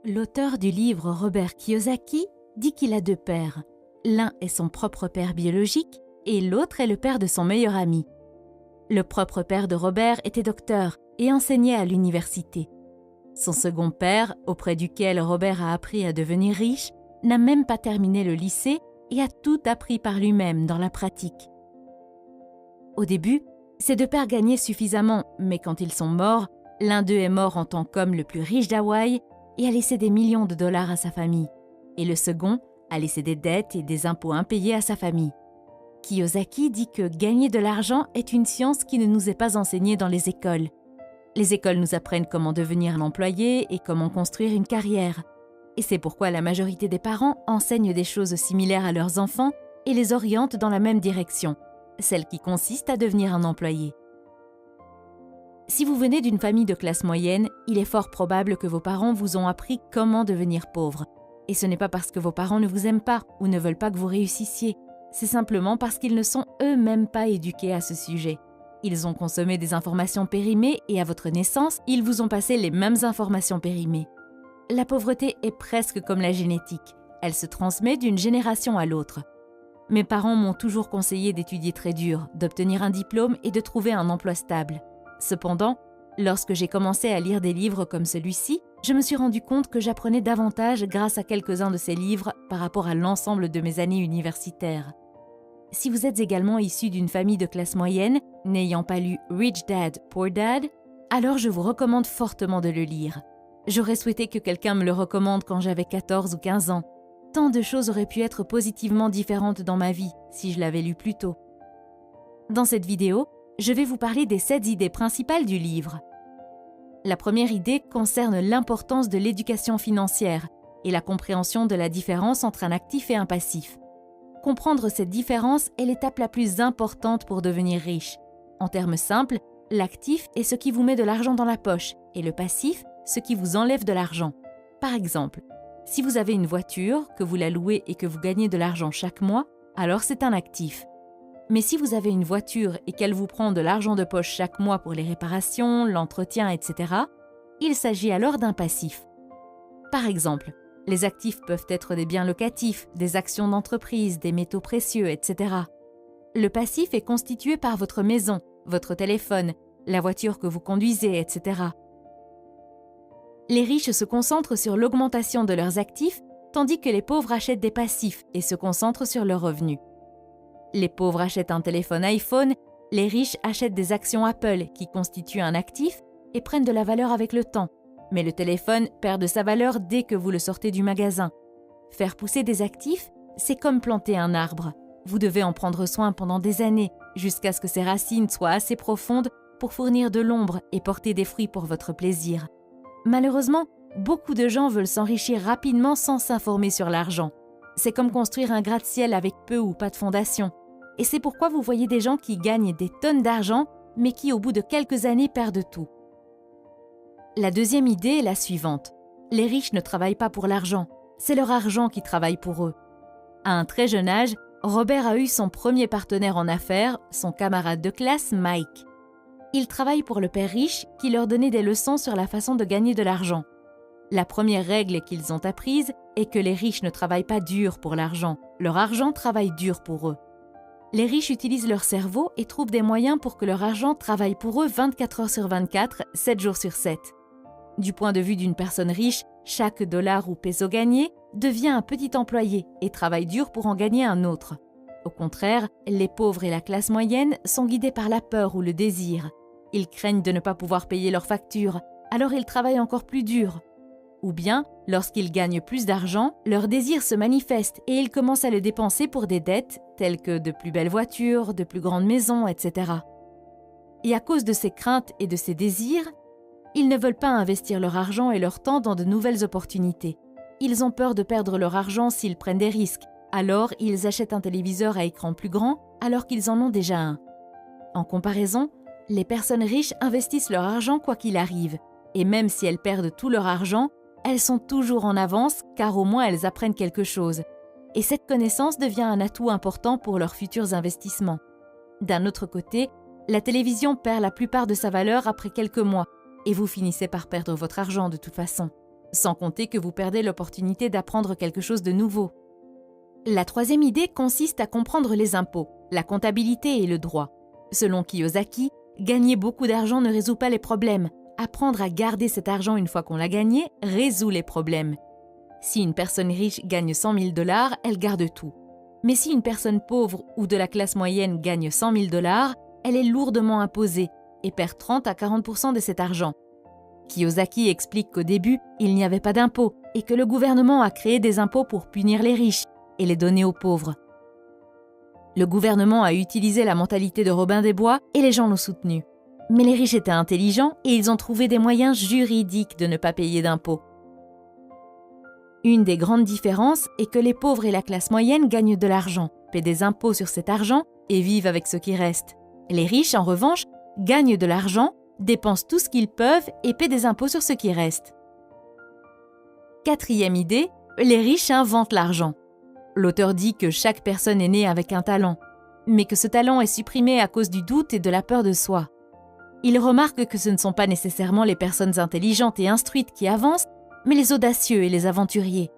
L'auteur du livre Robert Kiyosaki dit qu'il a deux pères. L'un est son propre père biologique et l'autre est le père de son meilleur ami. Le propre père de Robert était docteur et enseignait à l'université. Son second père, auprès duquel Robert a appris à devenir riche, n'a même pas terminé le lycée et a tout appris par lui-même dans la pratique. Au début, ces deux pères gagnaient suffisamment, mais quand ils sont morts, l'un d'eux est mort en tant qu'homme le plus riche d'Hawaï et a laissé des millions de dollars à sa famille, et le second a laissé des dettes et des impôts impayés à sa famille. Kiyosaki dit que gagner de l'argent est une science qui ne nous est pas enseignée dans les écoles. Les écoles nous apprennent comment devenir un employé et comment construire une carrière. Et c'est pourquoi la majorité des parents enseignent des choses similaires à leurs enfants et les orientent dans la même direction, celle qui consiste à devenir un employé. Si vous venez d'une famille de classe moyenne, il est fort probable que vos parents vous ont appris comment devenir pauvre. Et ce n'est pas parce que vos parents ne vous aiment pas ou ne veulent pas que vous réussissiez. C'est simplement parce qu'ils ne sont eux-mêmes pas éduqués à ce sujet. Ils ont consommé des informations périmées et à votre naissance, ils vous ont passé les mêmes informations périmées. La pauvreté est presque comme la génétique. Elle se transmet d'une génération à l'autre. Mes parents m'ont toujours conseillé d'étudier très dur, d'obtenir un diplôme et de trouver un emploi stable. Cependant, lorsque j'ai commencé à lire des livres comme celui-ci, je me suis rendu compte que j'apprenais davantage grâce à quelques-uns de ces livres par rapport à l'ensemble de mes années universitaires. Si vous êtes également issu d'une famille de classe moyenne, n'ayant pas lu Rich Dad, Poor Dad, alors je vous recommande fortement de le lire. J'aurais souhaité que quelqu'un me le recommande quand j'avais 14 ou 15 ans. Tant de choses auraient pu être positivement différentes dans ma vie si je l'avais lu plus tôt. Dans cette vidéo, je vais vous parler des 7 idées principales du livre. La première idée concerne l'importance de l'éducation financière et la compréhension de la différence entre un actif et un passif. Comprendre cette différence est l'étape la plus importante pour devenir riche. En termes simples, l'actif est ce qui vous met de l'argent dans la poche et le passif, ce qui vous enlève de l'argent. Par exemple, si vous avez une voiture, que vous la louez et que vous gagnez de l'argent chaque mois, alors c'est un actif. Mais si vous avez une voiture et qu'elle vous prend de l'argent de poche chaque mois pour les réparations, l'entretien, etc., il s'agit alors d'un passif. Par exemple, les actifs peuvent être des biens locatifs, des actions d'entreprise, des métaux précieux, etc. Le passif est constitué par votre maison, votre téléphone, la voiture que vous conduisez, etc. Les riches se concentrent sur l'augmentation de leurs actifs, tandis que les pauvres achètent des passifs et se concentrent sur leurs revenus. Les pauvres achètent un téléphone iPhone, les riches achètent des actions Apple qui constituent un actif et prennent de la valeur avec le temps. Mais le téléphone perd de sa valeur dès que vous le sortez du magasin. Faire pousser des actifs, c'est comme planter un arbre. Vous devez en prendre soin pendant des années, jusqu'à ce que ses racines soient assez profondes pour fournir de l'ombre et porter des fruits pour votre plaisir. Malheureusement, beaucoup de gens veulent s'enrichir rapidement sans s'informer sur l'argent. C'est comme construire un gratte-ciel avec peu ou pas de fondation. Et c'est pourquoi vous voyez des gens qui gagnent des tonnes d'argent, mais qui au bout de quelques années perdent tout. La deuxième idée est la suivante. Les riches ne travaillent pas pour l'argent, c'est leur argent qui travaille pour eux. À un très jeune âge, Robert a eu son premier partenaire en affaires, son camarade de classe Mike. Ils travaillent pour le père riche qui leur donnait des leçons sur la façon de gagner de l'argent. La première règle qu'ils ont apprise est que les riches ne travaillent pas dur pour l'argent, leur argent travaille dur pour eux. Les riches utilisent leur cerveau et trouvent des moyens pour que leur argent travaille pour eux 24 heures sur 24, 7 jours sur 7. Du point de vue d'une personne riche, chaque dollar ou peso gagné devient un petit employé et travaille dur pour en gagner un autre. Au contraire, les pauvres et la classe moyenne sont guidés par la peur ou le désir. Ils craignent de ne pas pouvoir payer leurs factures, alors ils travaillent encore plus dur. Ou bien, lorsqu'ils gagnent plus d'argent, leur désir se manifeste et ils commencent à le dépenser pour des dettes telles que de plus belles voitures, de plus grandes maisons, etc. Et à cause de ces craintes et de ces désirs, ils ne veulent pas investir leur argent et leur temps dans de nouvelles opportunités. Ils ont peur de perdre leur argent s'ils prennent des risques, alors ils achètent un téléviseur à écran plus grand alors qu'ils en ont déjà un. En comparaison, les personnes riches investissent leur argent quoi qu'il arrive, et même si elles perdent tout leur argent, elles sont toujours en avance car au moins elles apprennent quelque chose. Et cette connaissance devient un atout important pour leurs futurs investissements. D'un autre côté, la télévision perd la plupart de sa valeur après quelques mois et vous finissez par perdre votre argent de toute façon. sans compter que vous perdez l'opportunité d'apprendre quelque chose de nouveau. La troisième idée consiste à comprendre les impôts, la comptabilité et le droit. Selon Kiyosaki, gagner beaucoup d'argent ne résout pas les problèmes. Apprendre à garder cet argent une fois qu'on l'a gagné résout les problèmes. Si une personne riche gagne 100 000 $, elle garde tout. Mais si une personne pauvre ou de la classe moyenne gagne 100 000 $, elle est lourdement imposée et perd 30 à 40% de cet argent. Kiyosaki explique qu'au début, il n'y avait pas d'impôts et que le gouvernement a créé des impôts pour punir les riches et les donner aux pauvres. Le gouvernement a utilisé la mentalité de Robin des Bois et les gens l'ont soutenu. Mais les riches étaient intelligents et ils ont trouvé des moyens juridiques de ne pas payer d'impôts. Une des grandes différences est que les pauvres et la classe moyenne gagnent de l'argent, paient des impôts sur cet argent et vivent avec ce qui reste. Les riches, en revanche, gagnent de l'argent, dépensent tout ce qu'ils peuvent et paient des impôts sur ce qui reste. Quatrième idée, les riches inventent l'argent. L'auteur dit que chaque personne est née avec un talent, mais que ce talent est supprimé à cause du doute et de la peur de soi. Il remarque que ce ne sont pas nécessairement les personnes intelligentes et instruites qui avancent, mais les audacieux et les aventuriers.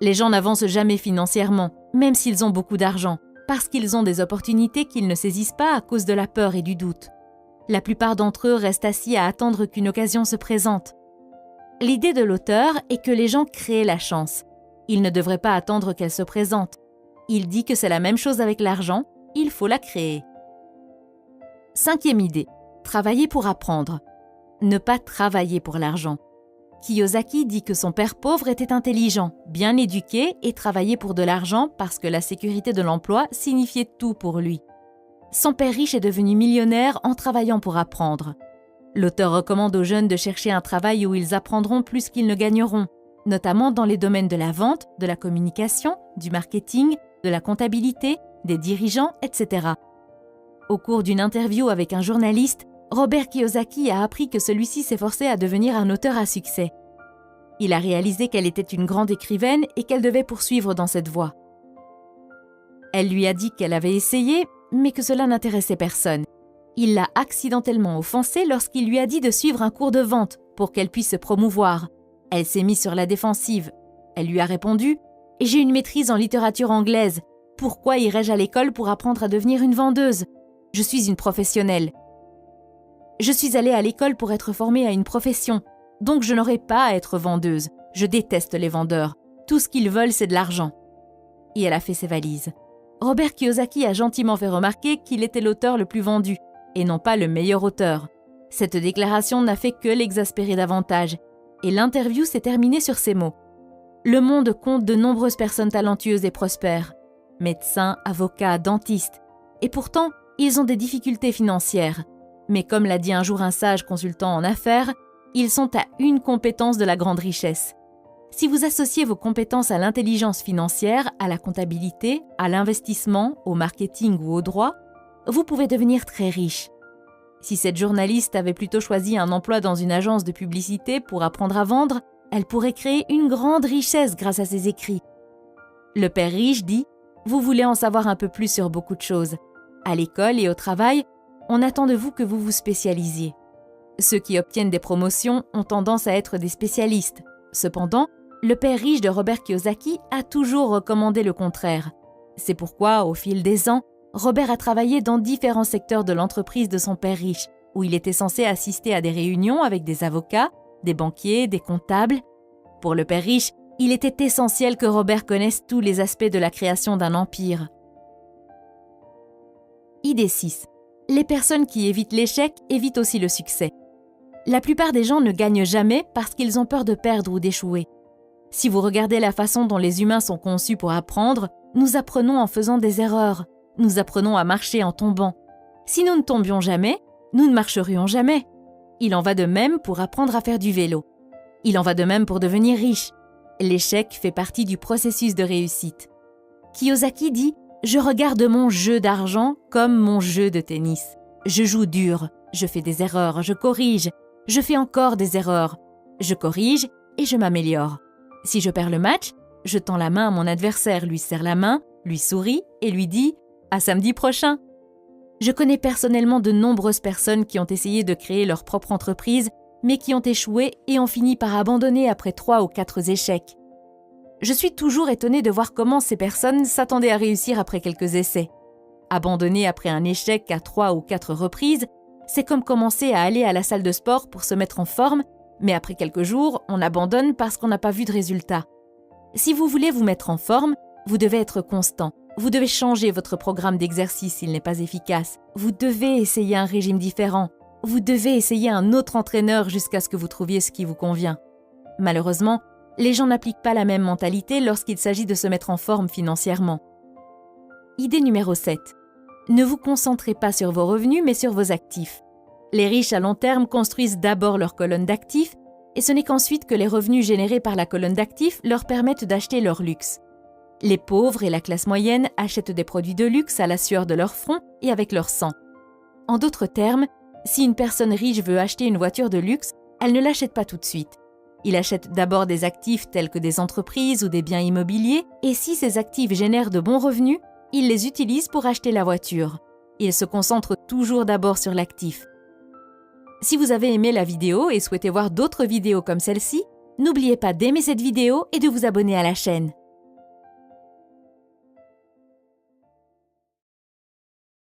Les gens n'avancent jamais financièrement, même s'ils ont beaucoup d'argent, parce qu'ils ont des opportunités qu'ils ne saisissent pas à cause de la peur et du doute. La plupart d'entre eux restent assis à attendre qu'une occasion se présente. L'idée de l'auteur est que les gens créent la chance. Ils ne devraient pas attendre qu'elle se présente. Il dit que c'est la même chose avec l'argent, il faut la créer. Cinquième idée, travailler pour apprendre. Ne pas travailler pour l'argent. Kiyosaki dit que son père pauvre était intelligent, bien éduqué et travaillait pour de l'argent parce que la sécurité de l'emploi signifiait tout pour lui. Son père riche est devenu millionnaire en travaillant pour apprendre. L'auteur recommande aux jeunes de chercher un travail où ils apprendront plus qu'ils ne gagneront, notamment dans les domaines de la vente, de la communication, du marketing, de la comptabilité, des dirigeants, etc. Au cours d'une interview avec un journaliste, Robert Kiyosaki a appris que celui-ci s'efforçait à devenir un auteur à succès. Il a réalisé qu'elle était une grande écrivaine et qu'elle devait poursuivre dans cette voie. Elle lui a dit qu'elle avait essayé, mais que cela n'intéressait personne. Il l'a accidentellement offensée lorsqu'il lui a dit de suivre un cours de vente pour qu'elle puisse se promouvoir. Elle s'est mise sur la défensive. Elle lui a répondu « J'ai une maîtrise en littérature anglaise. Pourquoi irais-je à l'école pour apprendre à devenir une vendeuse ? Je suis une professionnelle. Je suis allée à l'école pour être formée à une profession, donc je n'aurai pas à être vendeuse. Je déteste les vendeurs. Tout ce qu'ils veulent, c'est de l'argent. » Et elle a fait ses valises. Robert Kiyosaki a gentiment fait remarquer qu'il était l'auteur le plus vendu, et non pas le meilleur auteur. Cette déclaration n'a fait que l'exaspérer davantage, et l'interview s'est terminée sur ces mots. Le monde compte de nombreuses personnes talentueuses et prospères, médecins, avocats, dentistes, et pourtant, ils ont des difficultés financières. Mais comme l'a dit un jour un sage consultant en affaires, ils sont à une compétence de la grande richesse. Si vous associez vos compétences à l'intelligence financière, à la comptabilité, à l'investissement, au marketing ou au droit, vous pouvez devenir très riche. Si cette journaliste avait plutôt choisi un emploi dans une agence de publicité pour apprendre à vendre, elle pourrait créer une grande richesse grâce à ses écrits. Le père riche dit « Vous voulez en savoir un peu plus sur beaucoup de choses. À l'école et au travail, on attend de vous que vous vous spécialisiez. Ceux qui obtiennent des promotions ont tendance à être des spécialistes. Cependant, le père riche de Robert Kiyosaki a toujours recommandé le contraire. C'est pourquoi, au fil des ans, Robert a travaillé dans différents secteurs de l'entreprise de son père riche, où il était censé assister à des réunions avec des avocats, des banquiers, des comptables. Pour le père riche, il était essentiel que Robert connaisse tous les aspects de la création d'un empire. Idée 6. Les personnes qui évitent l'échec évitent aussi le succès. La plupart des gens ne gagnent jamais parce qu'ils ont peur de perdre ou d'échouer. Si vous regardez la façon dont les humains sont conçus pour apprendre, nous apprenons en faisant des erreurs. Nous apprenons à marcher en tombant. Si nous ne tombions jamais, nous ne marcherions jamais. Il en va de même pour apprendre à faire du vélo. Il en va de même pour devenir riche. L'échec fait partie du processus de réussite. Kiyosaki dit « Je regarde mon jeu d'argent comme mon jeu de tennis. Je joue dur, je fais des erreurs, je corrige, je fais encore des erreurs. Je corrige et je m'améliore. Si je perds le match, je tends la main à mon adversaire, lui serre la main, lui souris et lui dis « À samedi prochain ». Je connais personnellement de nombreuses personnes qui ont essayé de créer leur propre entreprise mais qui ont échoué et ont fini par abandonner après 3 ou 4 échecs. Je suis toujours étonnée de voir comment ces personnes s'attendaient à réussir après quelques essais. Abandonner après un échec à 3 ou 4 reprises, c'est comme commencer à aller à la salle de sport pour se mettre en forme, mais après quelques jours, on abandonne parce qu'on n'a pas vu de résultat. Si vous voulez vous mettre en forme, vous devez être constant. Vous devez changer votre programme d'exercice s'il n'est pas efficace. Vous devez essayer un régime différent. Vous devez essayer un autre entraîneur jusqu'à ce que vous trouviez ce qui vous convient. Malheureusement, les gens n'appliquent pas la même mentalité lorsqu'il s'agit de se mettre en forme financièrement. Idée numéro 7. Ne vous concentrez pas sur vos revenus, mais sur vos actifs. Les riches à long terme construisent d'abord leur colonne d'actifs, et ce n'est qu'ensuite que les revenus générés par la colonne d'actifs leur permettent d'acheter leur luxe. Les pauvres et la classe moyenne achètent des produits de luxe à la sueur de leur front et avec leur sang. En d'autres termes, si une personne riche veut acheter une voiture de luxe, elle ne l'achète pas tout de suite. Il achète d'abord des actifs tels que des entreprises ou des biens immobiliers, et si ces actifs génèrent de bons revenus, il les utilise pour acheter la voiture. Il se concentre toujours d'abord sur l'actif. Si vous avez aimé la vidéo et souhaitez voir d'autres vidéos comme celle-ci, n'oubliez pas d'aimer cette vidéo et de vous abonner à la chaîne.